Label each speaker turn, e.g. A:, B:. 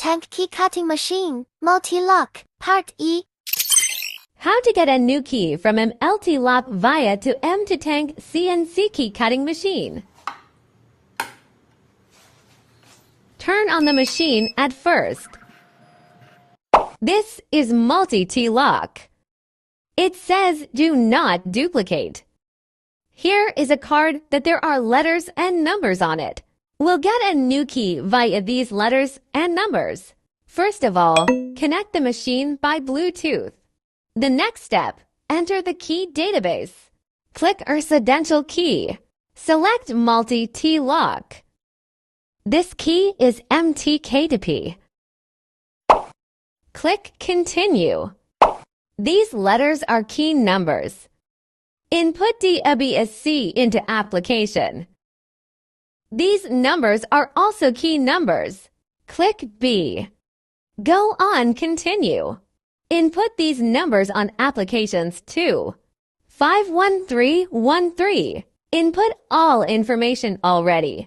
A: Tank Key Cutting Machine, Multi-Lock, Part E.
B: How to get a new key from MLT lock via to M2Tank CNC key cutting machine. Turn on the machine at first. This is multi-T-lock. It says do not duplicate. Here is a card that there are letters and numbers on it. We'll get a new key via these letters and numbers. First of all, connect the machine by Bluetooth. The next step, enter the key database. Click Residential Key. Select Multi-T-Lock. This key is MTK2P. Click Continue. These letters are key numbers. Input DABSC into application. These numbers are also key numbers. Click B. Go on Continue. Input these numbers on applications 2. 51313. Input all information already.